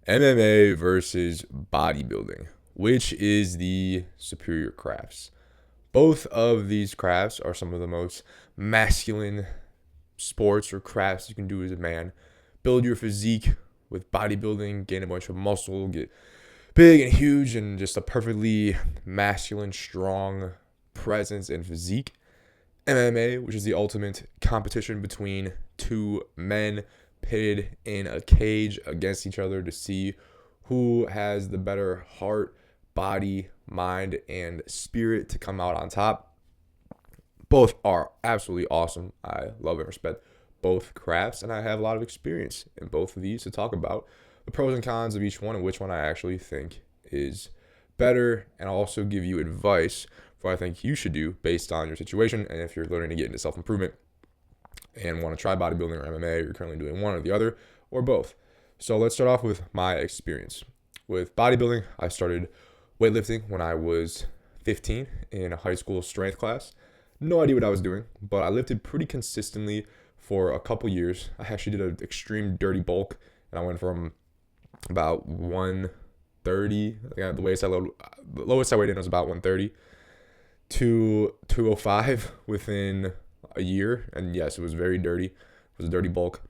MMA versus bodybuilding. Which is the superior crafts? Both of these crafts are some of the most masculine sports or crafts you can do as a man. Build your physique with bodybuilding, gain a bunch of muscle, get big and huge, and just a perfectly masculine, strong presence and physique. MMA, which is the ultimate competition between two men pitted in a cage against each other to see who has the better heart, body, mind, and spirit to come out on top. Both are absolutely awesome. I love and respect both crafts, and I have a lot of experience in both of these to talk about the pros and cons of each one and which one I actually think is better, and I'll also give you advice for what I think you should do based on your situation and if you're learning to get into self-improvement and want to try bodybuilding or MMA, or you're currently doing one or the other or both. So let's start off with my experience. With bodybuilding, I started weightlifting when I was 15 in a high school strength class. No idea what I was doing, but I lifted pretty consistently for a couple years. I actually did an extreme dirty bulk, and I went from about 130, the lowest I weighed in was about 130 to 205 within a year. And yes, it was very dirty. It was a dirty bulk.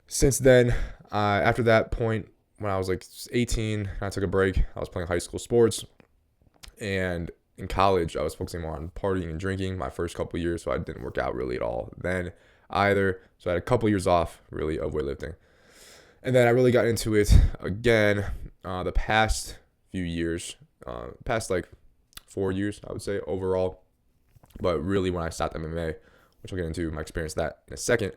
Since then, after that point, when I was like 18, I took a break. I was playing high school sports, and in college, I was focusing more on partying and drinking my first couple years, so I didn't work out really at all then either. So I had a couple years off, really, of weightlifting. And then I really got into it again the past few years, past like 4 years, I would say, overall. But really, when I stopped MMA, which I'll get into my experience that in a second,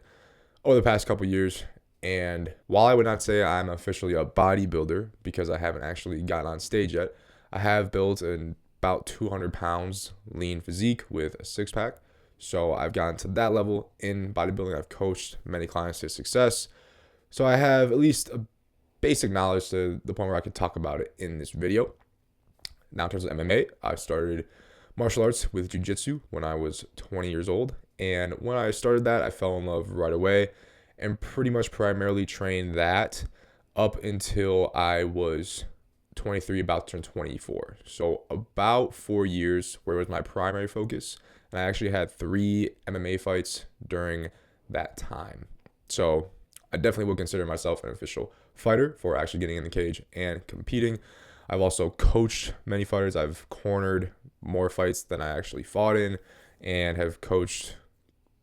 over the past couple years. And while I would not say I'm officially a bodybuilder because I haven't actually gotten on stage yet, I have built an about 200 pounds lean physique with a six-pack. So I've gotten to that level in bodybuilding. I've coached many clients to success. So I have at least a basic knowledge to the point where I could talk about it in this video. Now in terms of MMA, I started martial arts with jiu-jitsu when I was 20 years old. And when I started that, I fell in love right away and pretty much primarily trained that up until I was 23, about to turn 24. So about 4 years where it was my primary focus. And I actually had 3 MMA fights during that time. So I definitely would consider myself an official fighter for actually getting in the cage and competing. I've also coached many fighters. I've cornered more fights than I actually fought in, and have coached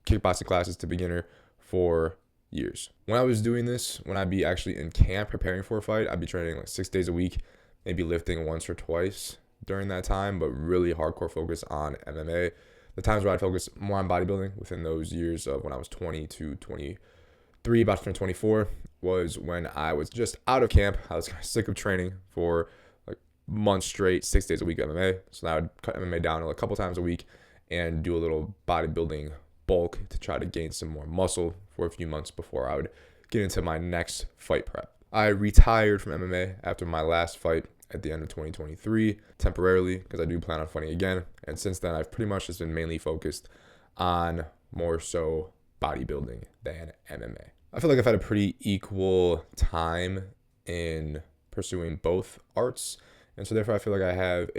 kickboxing classes to beginner for years. When I was doing this, when I'd be actually in camp preparing for a fight, I'd be training like 6 days a week, maybe lifting once or twice during that time, but really hardcore focus on MMA. The times where I'd focus more on bodybuilding within those years of when I was 20 to 23, about to turn 24, was when I was just out of camp. I was kind of sick of training for like months straight, 6 days a week MMA. So now I'd cut MMA down a couple times a week and do a little bodybuilding bulk to try to gain some more muscle for a few months before I would get into my next fight prep. I retired from MMA after my last fight at the end of 2023 temporarily because I do plan on fighting again. And since then, I've pretty much just been mainly focused on more so bodybuilding than MMA. I feel like I've had a pretty equal time in pursuing both arts. And so therefore, I feel like I have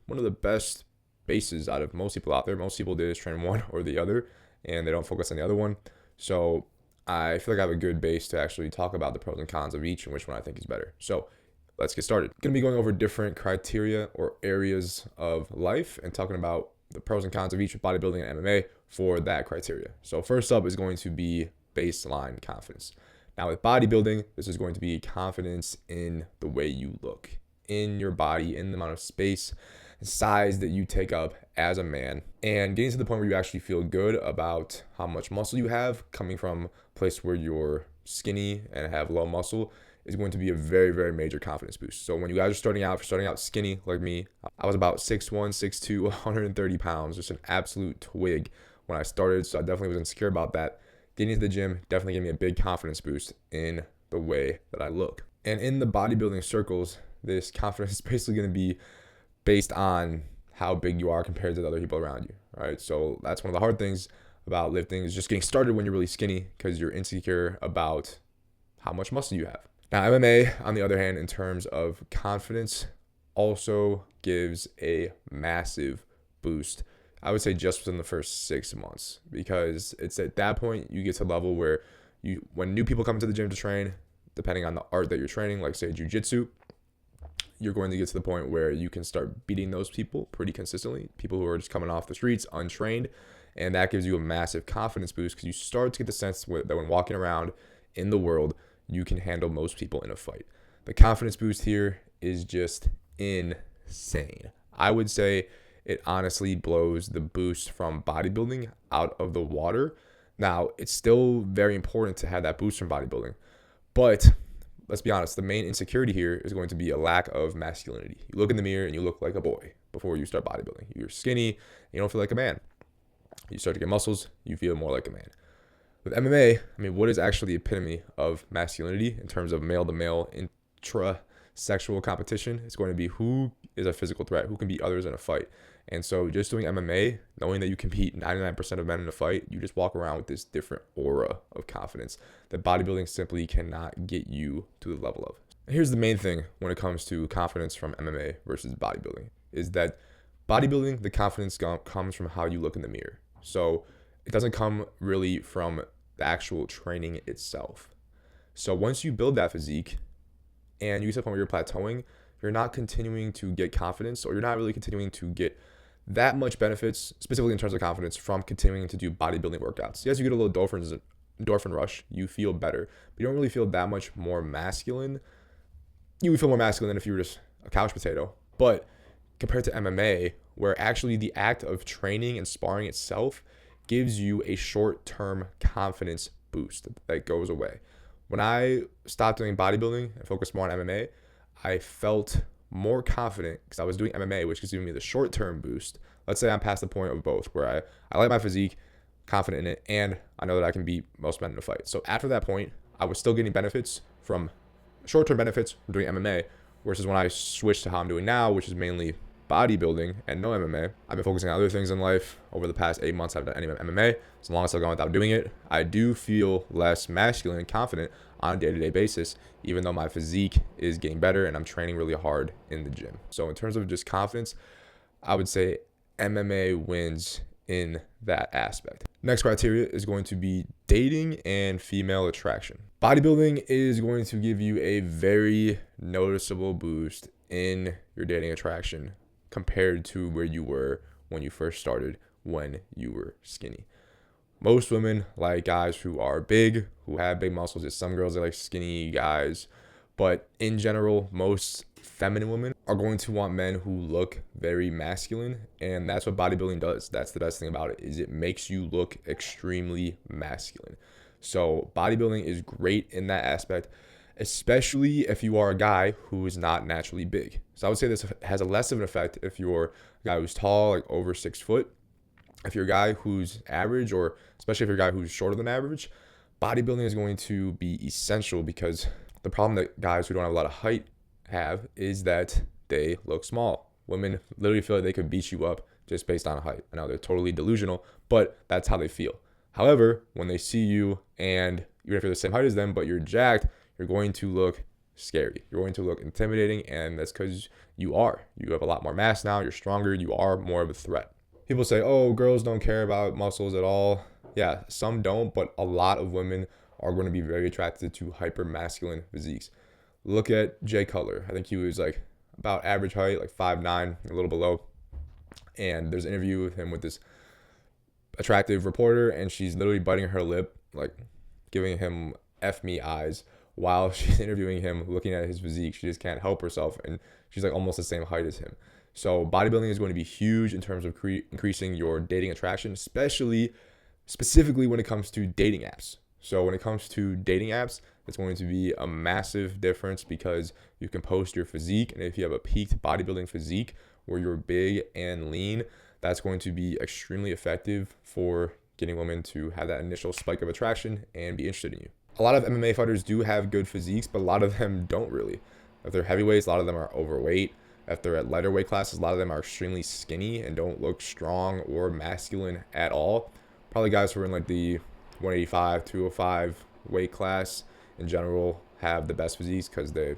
one of the best bases out of most people out there. Most people do is train one or the other, and they don't focus on the other one. So I feel like I have a good base to actually talk about the pros and cons of each and which one I think is better. So let's get started. Going to be going over different criteria or areas of life and talking about the pros and cons of each with bodybuilding and MMA for that criteria. So first up is going to be baseline confidence. Now with bodybuilding, this is going to be confidence in the way you look, in your body, in the amount of space and size that you take up as a man, and getting to the point where you actually feel good about how much muscle you have. Coming from a place where you're skinny and have low muscle is going to be a very, very major confidence boost. So when you guys are starting out skinny like me, I was about 6'1", 6'2", 130 pounds, just an absolute twig when I started. So I definitely was insecure about that. Getting into the gym definitely gave me a big confidence boost in the way that I look. And in the bodybuilding circles, this confidence is basically going to be based on how big you are compared to the other people around you. All right. So that's one of the hard things about lifting is just getting started when you're really skinny because you're insecure about how much muscle you have. Now, MMA, on the other hand, in terms of confidence, also gives a massive boost. I would say just within the first 6 months, because it's at that point you get to a level where when new people come into the gym to train, depending on the art that you're training, like say jiu-jitsu, you're going to get to the point where you can start beating those people pretty consistently, people who are just coming off the streets untrained, and that gives you a massive confidence boost because you start to get the sense that when walking around in the world, you can handle most people in a fight. The confidence boost here is just insane. I would say it honestly blows the boost from bodybuilding out of the water. Now, it's still very important to have that boost from bodybuilding, but let's be honest, the main insecurity here is going to be a lack of masculinity. You look in the mirror and you look like a boy before you start bodybuilding. You're skinny, you don't feel like a man. You start to get muscles, you feel more like a man. With MMA, I mean, what is actually the epitome of masculinity in terms of male to male intra-sexual competition? It's going to be who is a physical threat, who can beat others in a fight. And so just doing MMA, knowing that you can beat 99% of men in a fight, you just walk around with this different aura of confidence that bodybuilding simply cannot get you to the level of. And here's the main thing when it comes to confidence from MMA versus bodybuilding, is that bodybuilding, the confidence comes from how you look in the mirror. So it doesn't come really from the actual training itself. So once you build that physique and you get to the point where you're plateauing, you're not continuing to get confidence, or you're not really continuing to get that much benefits, specifically in terms of confidence, from continuing to do bodybuilding workouts. Yes, you get a little endorphin rush, you feel better, but you don't really feel that much more masculine. You would feel more masculine than if you were just a couch potato. But compared to MMA, where actually the act of training and sparring itself gives you a short-term confidence boost that goes away. When I stopped doing bodybuilding and focused more on MMA, I felt more confident because I was doing MMA, which is giving me the short-term boost. Let's say I'm past the point of both, where I like my physique, confident in it, and I know that I can beat most men in a fight. So after that point, I was still getting benefits from short-term benefits from doing MMA, versus when I switched to how I'm doing now, which is mainly bodybuilding and no MMA. I've been focusing on other things in life. Over the past 8 months, I haven't done any MMA. As long as I've gone without doing it, I do feel less masculine and confident on a day-to-day basis, even though my physique is getting better and I'm training really hard in the gym. So in terms of just confidence, I would say MMA wins in that aspect. Next criteria is going to be dating and female attraction. Bodybuilding is going to give you a very noticeable boost in your dating attraction compared to where you were when you first started, when you were skinny. Most women like guys who are big, who have big muscles. There's some girls that like skinny guys, but in general, most feminine women are going to want men who look very masculine, and that's what bodybuilding does. That's the best thing about it, is it makes you look extremely masculine. So bodybuilding is great in that aspect, especially if you are a guy who is not naturally big. So I would say this has a less of an effect if you're a guy who's tall, like over 6 foot. If you're a guy who's average, or especially if you're a guy who's shorter than average, bodybuilding is going to be essential, because the problem that guys who don't have a lot of height have is that they look small. Women literally feel like they could beat you up just based on height. I know they're totally delusional, but that's how they feel. However, when they see you and even if you're the same height as them, but you're jacked, you're going to look scary. You're going to look intimidating, and that's because you have a lot more mass now. You're stronger. You are more of a threat. People say, oh, girls don't care about muscles at all. Yeah, some don't, but a lot of women are going to be very attracted to hyper masculine physiques. Look at Jay Cutler. I think he was like about average height, like 5'9", a little below. And there's an interview with him with this attractive reporter, and she's literally biting her lip, like giving him F me eyes while she's interviewing him, looking at his physique. She just can't help herself, and she's like almost the same height as him. So bodybuilding is going to be huge in terms of increasing your dating attraction, specifically when it comes to dating apps. So when it comes to dating apps, it's going to be a massive difference, because you can post your physique, and if you have a peaked bodybuilding physique where you're big and lean, that's going to be extremely effective for getting women to have that initial spike of attraction and be interested in you. A lot of MMA fighters do have good physiques, but a lot of them don't really. If they're heavyweights, a lot of them are overweight. If they're at lighter weight classes, a lot of them are extremely skinny and don't look strong or masculine at all. Probably guys who are in like the 185, 205 weight class in general have the best physiques because they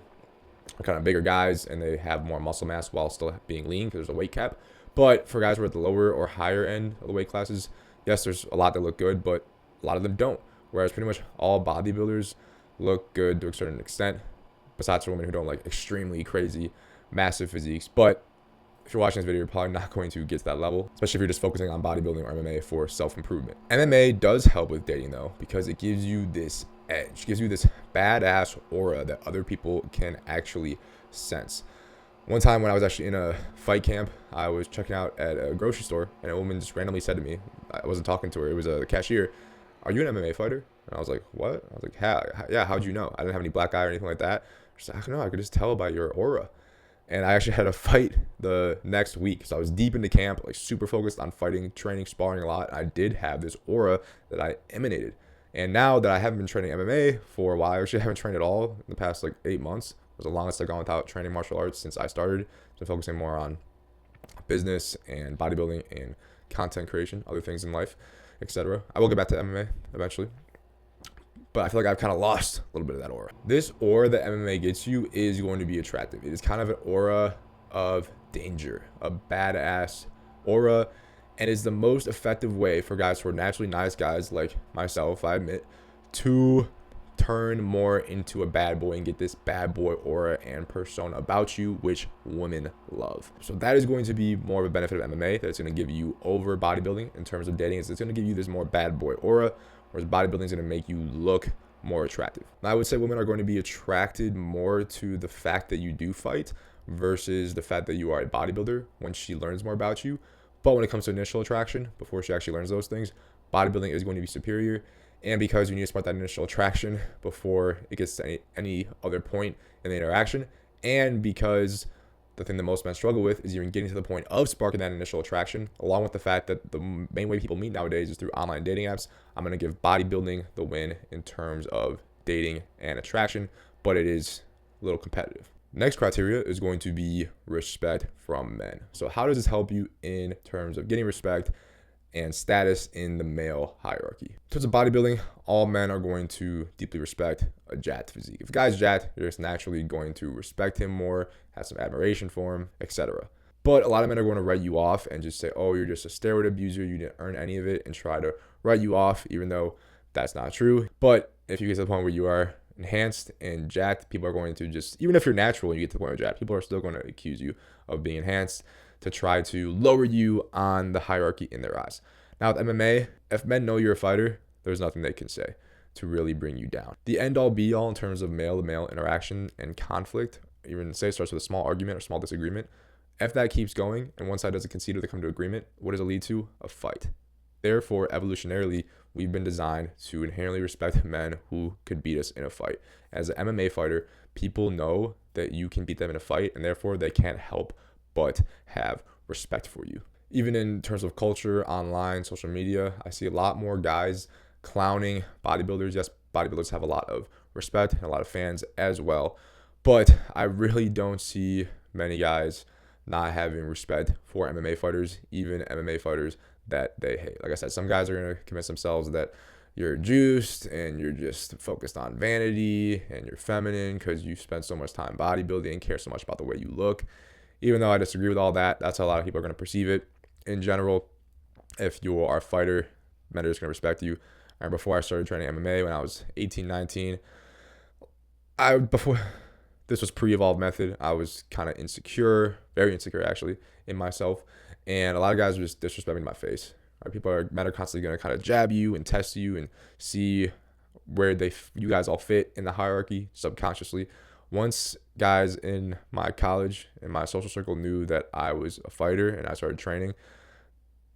are kind of bigger guys and they have more muscle mass while still being lean because there's a weight cap. But for guys who are at the lower or higher end of the weight classes, yes, there's a lot that look good, but a lot of them don't. Whereas pretty much all bodybuilders look good to a certain extent, besides for women who don't like extremely crazy, massive physiques. But if you're watching this video, you're probably not going to get to that level, especially if you're just focusing on bodybuilding or MMA for self-improvement. MMA does help with dating though, because it gives you this edge, gives you this badass aura that other people can actually sense. One time when I was actually in a fight camp, I was checking out at a grocery store and a woman just randomly said to me, I wasn't talking to her, it was a cashier, "Are you an MMA fighter?" And I was like, "What?" I was like, yeah, how'd you know? I didn't have any black eye or anything like that. She's like, "I don't know, I could just tell by your aura." And I actually had a fight the next week. So I was deep into camp, like super focused on fighting, training, sparring a lot. I did have this aura that I emanated. And now that I haven't been training MMA for a while, I actually haven't trained at all in the past like 8 months. It was the longest I've gone without training martial arts since I started. So focusing more on business and bodybuilding and content creation, other things in life, etc. I will get back to MMA eventually. But I feel like I've kind of lost a little bit of that aura. This aura that MMA gets you is going to be attractive. It is kind of an aura of danger, a badass aura, and is the most effective way for guys who are naturally nice guys like myself, I admit, to turn more into a bad boy and get this bad boy aura and persona about you, which women love. So that is going to be more of a benefit of MMA that it's going to give you over bodybuilding in terms of dating. It's going to give you this more bad boy aura, whereas bodybuilding is going to make you look more attractive. Now, I would say women are going to be attracted more to the fact that you do fight versus the fact that you are a bodybuilder when she learns more about you. But when it comes to initial attraction, before she actually learns those things, bodybuilding is going to be superior. And because you need to spark that initial attraction before it gets to any other point in the interaction, and because the thing that most men struggle with is even getting to the point of sparking that initial attraction, along with the fact that the main way people meet nowadays is through online dating apps, I'm going to give bodybuilding the win in terms of dating and attraction, but it is a little competitive. Next criteria is going to be respect from men. So how does this help you in terms of getting respect and status in the male hierarchy? In terms of bodybuilding, all men are going to deeply respect a jacked physique. If a guy's jacked, you're just naturally going to respect him more, have some admiration for him, etc. But a lot of men are going to write you off and just say, "Oh, you're just a steroid abuser, you didn't earn any of it," and try to write you off, even though that's not true. But if you get to the point where you are enhanced and jacked, people are going to just, even if you're natural and you get to the point of jacked, people are still going to accuse you of being enhanced to try to lower you on the hierarchy in their eyes. Now with MMA, if men know you're a fighter, there's nothing they can say to really bring you down. The end all be all in terms of male to male interaction and conflict, even say it starts with a small argument or small disagreement. If that keeps going and one side doesn't concede or they come to agreement, what does it lead to? A fight. Therefore, evolutionarily, we've been designed to inherently respect men who could beat us in a fight. As an MMA fighter, people know that you can beat them in a fight, and therefore they can't help but have respect for you. Even in terms of culture, online, social media, I see a lot more guys clowning bodybuilders. Yes, bodybuilders have a lot of respect and a lot of fans as well, but I really don't see many guys not having respect for MMA fighters, even MMA fighters that they hate. Like I said, some guys are going to convince themselves that you're juiced and you're just focused on vanity and you're feminine because you spend so much time bodybuilding and care so much about the way you look. Even though I disagree with all that, that's how a lot of people are going to perceive it. In general, if you are a fighter, men are just going to respect you. And before I started training MMA when I was 18, 19, this was pre-evolved method, I was kind of insecure, very insecure actually, in myself. And a lot of guys were just disrespecting my face. Right? Men are constantly going to kind of jab you and test you and see where you guys all fit in the hierarchy subconsciously. Once guys in my college, in my social circle knew that I was a fighter and I started training,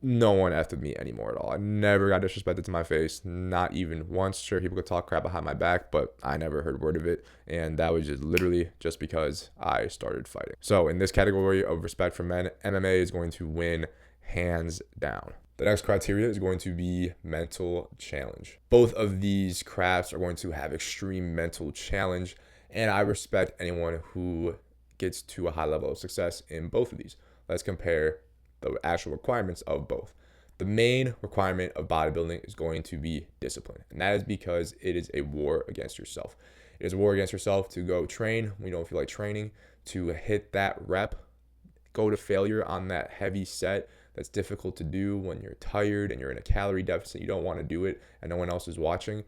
no one effed with me anymore at all. I never got disrespected to my face, not even once. Sure, people could talk crap behind my back, but I never heard a word of it. And that was just literally just because I started fighting. So in this category of respect for men, MMA is going to win hands down. The next criteria is going to be mental challenge. Both of these crafts are going to have extreme mental challenge, and I respect anyone who gets to a high level of success in both of these. Let's compare the actual requirements of both. The main requirement of bodybuilding is going to be discipline, and that is because it is a war against yourself. It is a war against yourself to go train when you don't feel like training, to hit that rep, go to failure on that heavy set that's difficult to do when you're tired and you're in a calorie deficit. You don't want to do it and no one else is watching.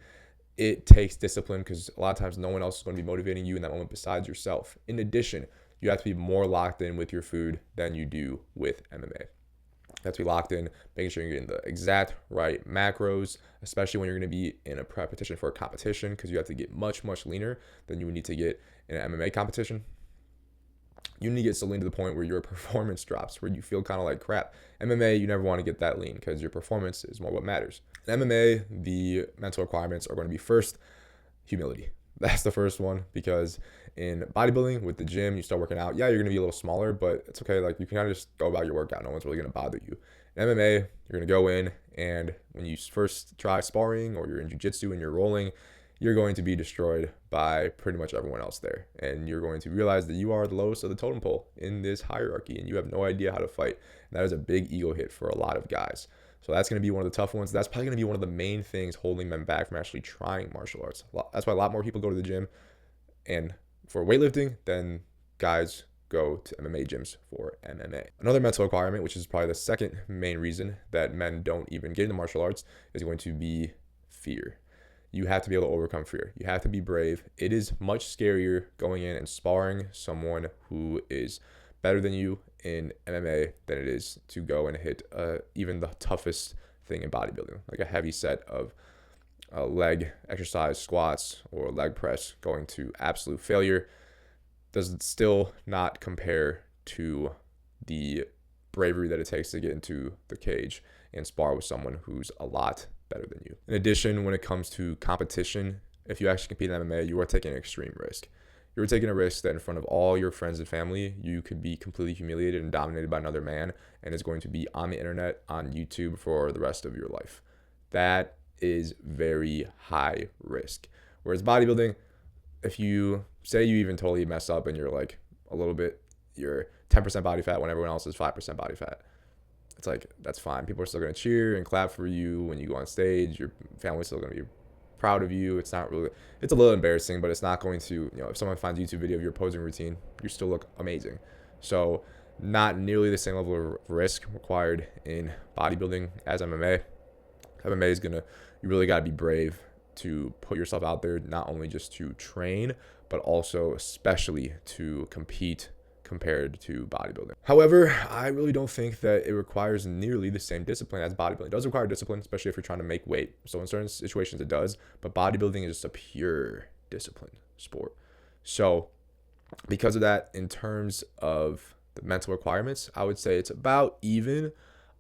It takes discipline because a lot of times no one else is going to be motivating you in that moment besides yourself. In addition, you have to be more locked in with your food than you do with MMA. You have to be locked in, making sure you're getting the exact right macros, especially when you're going to be in a competition for a competition, because you have to get much, much leaner than you would need to get in an MMA competition. You need to get so lean to the point where your performance drops, where you feel kind of like crap. MMA, you never want to get that lean because your performance is more what matters. In MMA, the mental requirements are going to be first, humility. That's the first one, because in bodybuilding with the gym, you start working out. Yeah, you're going to be a little smaller, but it's okay. Like, you can kind of just go about your workout. No one's really going to bother you. In MMA, you're going to go in, and when you first try sparring or you're in jiu-jitsu and you're rolling, you're going to be destroyed by pretty much everyone else there. And you're going to realize that you are the lowest of the totem pole in this hierarchy, and you have no idea how to fight. And that is a big ego hit for a lot of guys. So that's going to be one of the tough ones. That's probably going to be one of the main things holding them back from actually trying martial arts. That's why a lot more people go to the gym and for weightlifting than guys go to MMA gyms for MMA. Another mental requirement, which is probably the second main reason that men don't even get into martial arts, is going to be fear. You have to be able to overcome fear. You have to be brave. It is much scarier going in and sparring someone who is better than you in MMA than it is to go and hit even the toughest thing in bodybuilding, like a heavy set of leg exercise, squats, or leg press going to absolute failure. Does it still not compare to the bravery that it takes to get into the cage and spar with someone who's a lot better than you. In addition, when it comes to competition, if you actually compete in MMA, you are taking an extreme risk. You're taking a risk that in front of all your friends and family, you could be completely humiliated and dominated by another man, and is going to be on the internet, on YouTube for the rest of your life. That is very high risk. Whereas bodybuilding, if you say you even totally mess up and you're like a little bit, you're 10% body fat when everyone else is 5% body fat, it's like, that's fine. People are still going to cheer and clap for you when you go on stage. Your family's still going to be proud of you. It's not really, it's a little embarrassing, but it's not going to, if someone finds a YouTube video of your posing routine, you still look amazing. So not nearly the same level of risk required in bodybuilding as MMA. MMA is you really got to be brave to put yourself out there, not only just to train, but also especially to compete compared to bodybuilding. However, I really don't think that it requires nearly the same discipline as bodybuilding. It does require discipline, especially if you're trying to make weight. So in certain situations it does, but bodybuilding is just a pure discipline sport. So because of that, in terms of the mental requirements, I would say it's about even.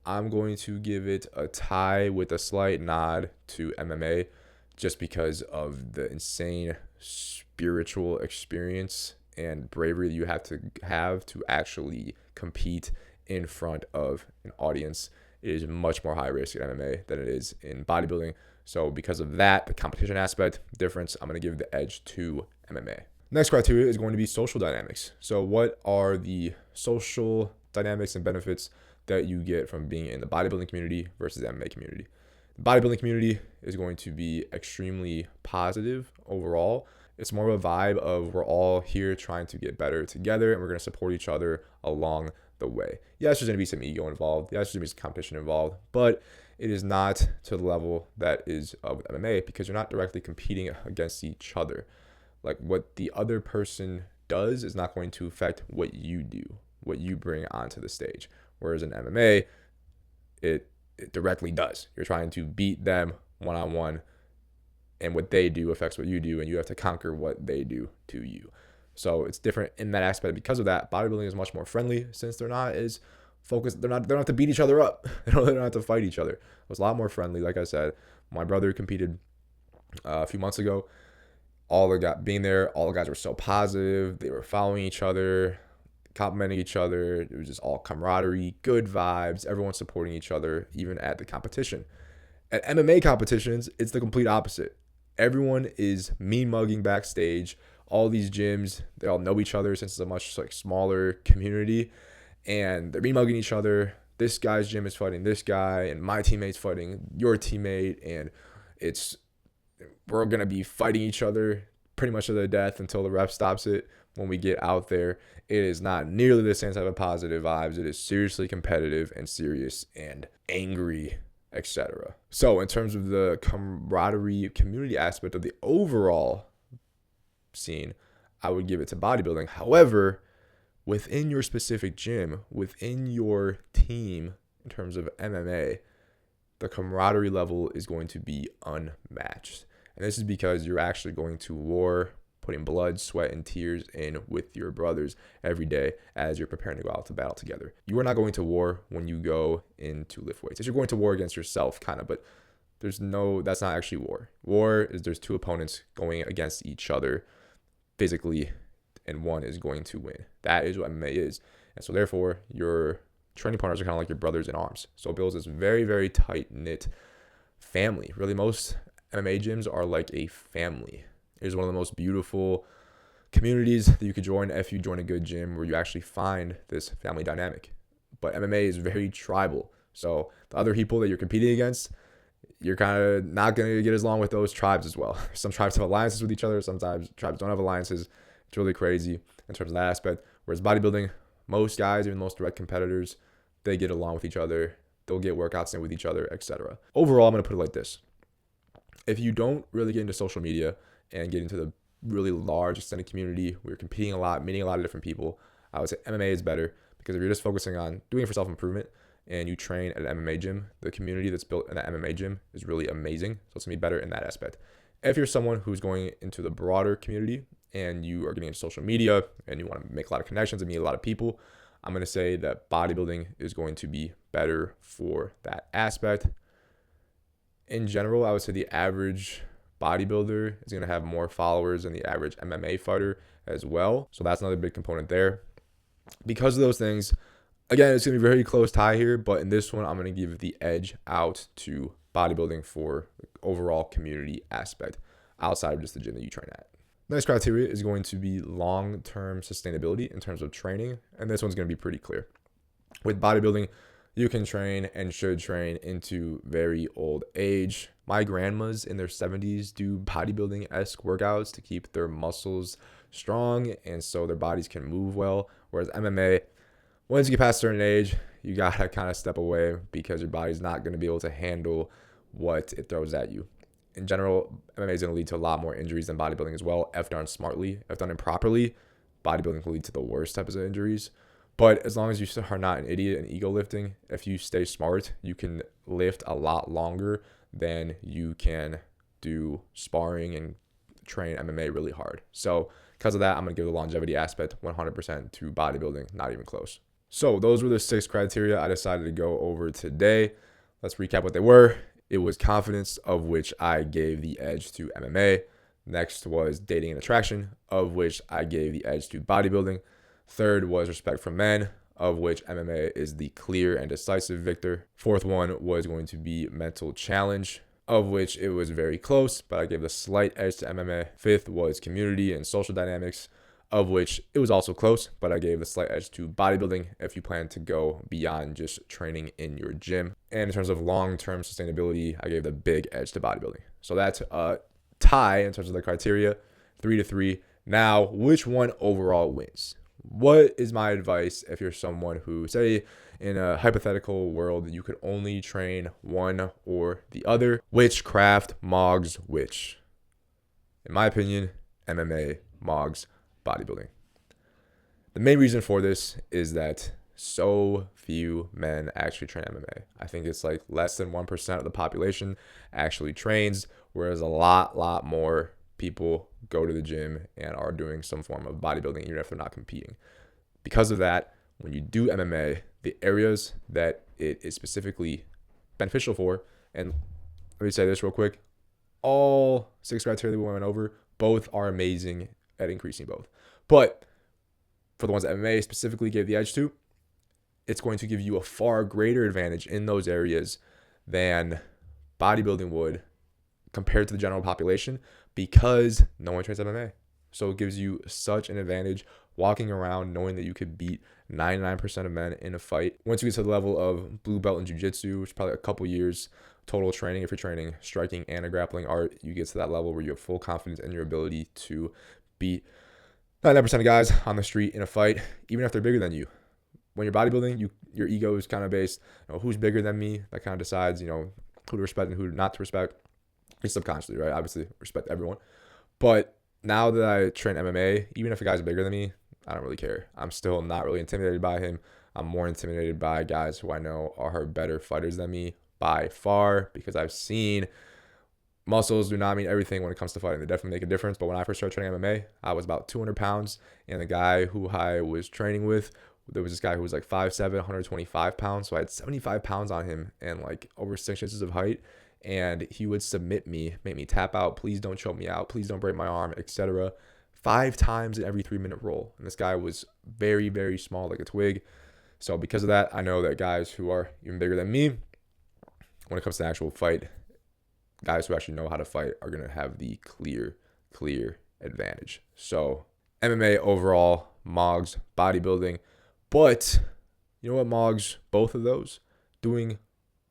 I'm going to give it a tie with a slight nod to MMA, just because of the insane spiritual experience and bravery that you have to actually compete in front of an audience. It is much more high risk in MMA than it is in bodybuilding. So because of that, the competition aspect difference, I'm going to give the edge to MMA. Next criteria is going to be social dynamics. So what are the social dynamics and benefits that you get from being in the bodybuilding community versus the MMA community? The bodybuilding community is going to be extremely positive overall. It's more of a vibe of we're all here trying to get better together, and we're going to support each other along the way. Yes, there's going to be some ego involved. Yes, there's going to be some competition involved, but it is not to the level that is of MMA, because you're not directly competing against each other. Like, what the other person does is not going to affect what you do, what you bring onto the stage. Whereas in MMA, it directly does. You're trying to beat them one-on-one, and what they do affects what you do, and you have to conquer what they do to you. So it's different in that aspect. Because of that, bodybuilding is much more friendly, since they're not as focused. They don't have to beat each other up. They don't have to fight each other. It was a lot more friendly. Like I said, my brother competed a few months ago. All the guys were so positive. They were following each other, complimenting each other. It was just all camaraderie, good vibes, everyone supporting each other, even at the competition. At MMA competitions, it's the complete opposite. Everyone is mean mugging backstage. All these gyms, they all know each other since it's a much smaller community, and they're mean mugging each other. This guy's gym is fighting this guy, and my teammate's fighting your teammate, and we're gonna be fighting each other pretty much to the death until the ref stops it. When we get out there, it is not nearly the same type of positive vibes. It is seriously competitive and serious and angry, etc. So in terms of the camaraderie community aspect of the overall scene, I would give it to bodybuilding. However, within your specific gym, within your team, in terms of MMA, the camaraderie level is going to be unmatched. And this is because you're actually going to war, putting blood, sweat, and tears in with your brothers every day as you're preparing to go out to battle together. You are not going to war when you go in to lift weights. You're going to war against yourself, kind of, but that's not actually war. War is there's two opponents going against each other physically, and one is going to win. That is what MMA is. And so therefore, your training partners are kind of like your brothers in arms. So it builds this very, very tight-knit family. Really, most MMA gyms are like a family. It is one of the most beautiful communities that you could join if you join a good gym where you actually find this family dynamic. But MMA is very tribal. So the other people that you're competing against, you're kind of not going to get as along with those tribes as well. Some tribes have alliances with each other. Sometimes tribes don't have alliances. It's really crazy in terms of that aspect. Whereas bodybuilding, most guys, even most direct competitors, they get along with each other. They'll get workouts in with each other, etc. Overall, I'm going to put it like this. If you don't really get into social media and get into the really large extended community where you're competing a lot, meeting a lot of different people, I would say MMA is better, because if you're just focusing on doing it for self-improvement and you train at an MMA gym, the community that's built in that MMA gym is really amazing. So it's going to be better in that aspect. If you're someone who's going into the broader community and you are getting into social media and you want to make a lot of connections and meet a lot of people, I'm going to say that bodybuilding is going to be better for that aspect. In general, I would say the average bodybuilder is going to have more followers than the average MMA fighter as well. So that's another big component there. Because of those things, again, it's going to be a very close tie here, but in this one, I'm going to give the edge out to bodybuilding for the overall community aspect outside of just the gym that you train at. Next criteria is going to be long-term sustainability in terms of training, and this one's going to be pretty clear. With bodybuilding, you can train and should train into very old age. My grandmas in their 70s do bodybuilding-esque workouts to keep their muscles strong and so their bodies can move well. Whereas MMA, once you get past a certain age, you got to kind of step away because your body's not going to be able to handle what it throws at you. In general, MMA is going to lead to a lot more injuries than bodybuilding as well, if done smartly. If done improperly, bodybuilding can lead to the worst types of injuries. But as long as you are not an idiot and ego lifting, if you stay smart, you can lift a lot longer than you can do sparring and train MMA really hard. So because of that, I'm going to give the longevity aspect 100% to bodybuilding, not even close. So those were the 6 criteria I decided to go over today. Let's recap what they were. It was confidence, of which I gave the edge to MMA. Next was dating and attraction, of which I gave the edge to bodybuilding. Third was respect for men, of which MMA is the clear and decisive victor. Fourth one was going to be mental challenge, of which it was very close, but I gave the slight edge to MMA. Fifth was community and social dynamics, of which it was also close, but I gave the slight edge to bodybuilding if you plan to go beyond just training in your gym. And in terms of long-term sustainability, I gave the big edge to bodybuilding. So that's a tie in terms of the criteria, 3-3. Now, which one overall wins? What is my advice if you're someone who, say, in a hypothetical world, you could only train one or the other? Which craft MOGS which? In my opinion, MMA, MOGS, bodybuilding. The main reason for this is that so few men actually train MMA. I think it's like less than 1% of the population actually trains, whereas a lot more people go to the gym and are doing some form of bodybuilding even if they're not competing. Because of that, when you do MMA, the areas that it is specifically beneficial for, and let me say this real quick, all 6 criteria that we went over, both are amazing at increasing both. But for the ones that MMA specifically gave the edge to, it's going to give you a far greater advantage in those areas than bodybuilding would compared to the general population, because no one trains MMA. So it gives you such an advantage walking around knowing that you could beat 99% of men in a fight. Once you get to the level of blue belt in jiu-jitsu, which is probably a couple years total training, if you're training striking and a grappling art, you get to that level where you have full confidence in your ability to beat 99% of guys on the street in a fight, even if they're bigger than you. When you're bodybuilding, your ego is kind of based, who's bigger than me. That kind of decides, who to respect and who not to respect. It's subconsciously, right? Obviously, respect everyone. But now that I train MMA, even if a guy's bigger than me, I don't really care. I'm still not really intimidated by him. I'm more intimidated by guys who I know are better fighters than me by far, because I've seen muscles do not mean everything when it comes to fighting. They definitely make a difference. But when I first started training MMA, I was about 200 pounds. And the guy who I was training with, there was this guy who was like 5'7", 125 pounds. So I had 75 pounds on him and like over 6 inches of height. And he would submit me, make me tap out. Please don't choke me out. Please don't break my arm, etc. 5 times in every 3-minute roll. And this guy was very, very small, like a twig. So because of that, I know that guys who are even bigger than me, when it comes to actual fight, guys who actually know how to fight are going to have the clear advantage. So MMA overall, MOGS, bodybuilding. But you know what, MOGS, both of those, doing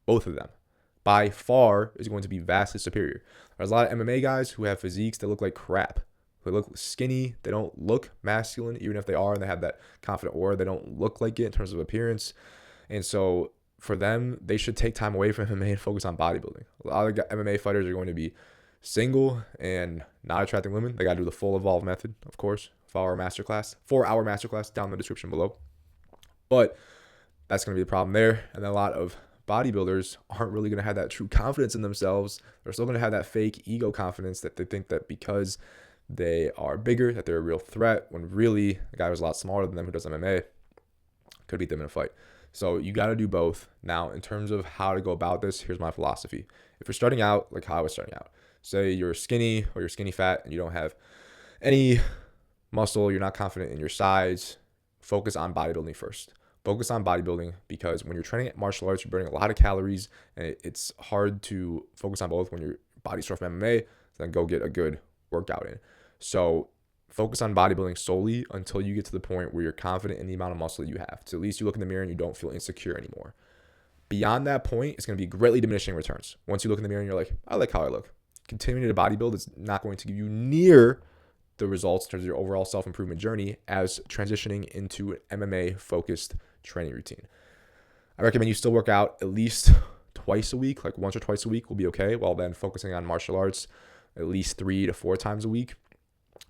both of them by far is going to be vastly superior. There's a lot of MMA guys who have physiques that look like crap. They look skinny. They don't look masculine, even if they are, and they have that confident aura. They don't look like it in terms of appearance. And so for them, they should take time away from MMA and focus on bodybuilding. A lot of MMA fighters are going to be single and not attracting women. They got to do the full evolve method, of course. 4-hour masterclass down in the description below. But that's going to be the problem there. And then a lot of bodybuilders aren't really going to have that true confidence in themselves. They're still going to have that fake ego confidence that they think that because they are bigger, that they're a real threat, when really a guy who's a lot smaller than them who does MMA could beat them in a fight. So you got to do both. Now, in terms of how to go about this, here's my philosophy. If you're starting out like how I was starting out, say you're skinny or you're skinny fat and you don't have any muscle, you're not confident in your size, focus on bodybuilding first. Focus on bodybuilding, because when you're training at martial arts, you're burning a lot of calories, and it's hard to focus on both when your body's sore from MMA, then go get a good workout in. So focus on bodybuilding solely until you get to the point where you're confident in the amount of muscle you have. So at least you look in the mirror and you don't feel insecure anymore. Beyond that point, it's going to be greatly diminishing returns. Once you look in the mirror and you're like, I like how I look. Continuing to bodybuild is not going to give you near the results in terms of your overall self-improvement journey as transitioning into an MMA-focused training routine. I recommend you still work out at least twice a week, like once or twice a week will be okay, while then focusing on martial arts at least 3 to 4 times a week.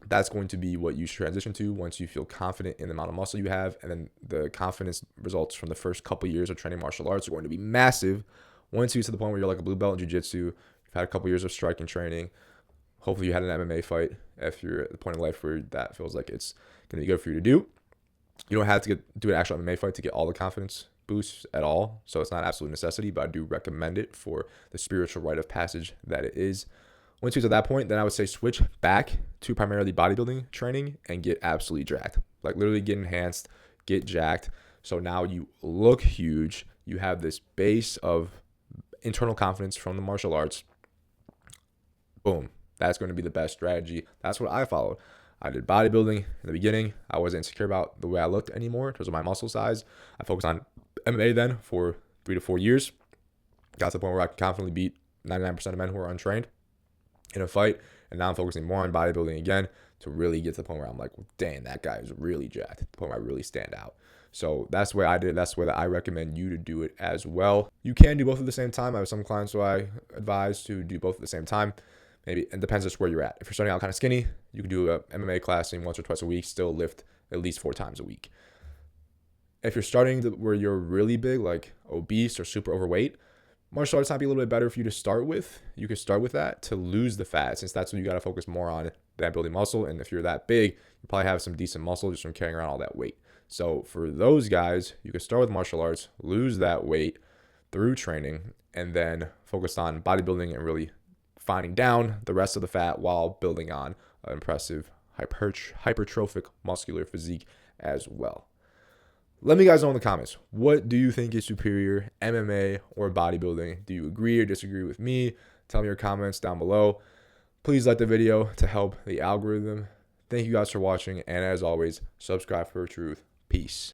That's going to be what you should transition to once you feel confident in the amount of muscle you have. And then the confidence results from the first couple years of training martial arts are going to be massive. Once you get to the point where you're like a blue belt in jiu-jitsu, you've had a couple years of striking training, hopefully you had an MMA fight if you're at the point in life where that feels like it's going to be good for you to do. You don't have to do an actual MMA fight to get all the confidence boosts at all. So it's not an absolute necessity, but I do recommend it for the spiritual rite of passage that it is. Once you get to that point, then I would say switch back to primarily bodybuilding training and get absolutely jacked. Like literally get enhanced, get jacked. So now you look huge. You have this base of internal confidence from the martial arts. Boom. That's going to be the best strategy. That's what I followed. I did bodybuilding in the beginning. I wasn't insecure about the way I looked anymore in terms of my muscle size. I focused on MMA then for 3 to 4 years. Got to the point where I could confidently beat 99% of men who are untrained in a fight. And now I'm focusing more on bodybuilding again to really get to the point where I'm like, well, dang, that guy is really jacked. The point where I really stand out. So that's the way I did it. That's the way that I recommend you to do it as well. You can do both at the same time. I have some clients who I advise to do both at the same time. Maybe it depends just where you're at. If you're starting out kind of skinny, you can do a MMA class in once or twice a week, still lift at least 4 times a week. If you're starting where you're really big, like obese or super overweight, martial arts might be a little bit better for you to start with. You could start with that to lose the fat, since that's what you got to focus more on, than building muscle. And if you're that big, you probably have some decent muscle just from carrying around all that weight. So for those guys, you can start with martial arts, lose that weight through training, and then focus on bodybuilding and really finding down the rest of the fat while building on an impressive hypertrophic muscular physique as well. Let me guys know in the comments, what do you think is superior, MMA or bodybuilding? Do you agree or disagree with me? Tell me your comments down below. Please like the video to help the algorithm. Thank you guys for watching, and as always, subscribe for truth. Peace.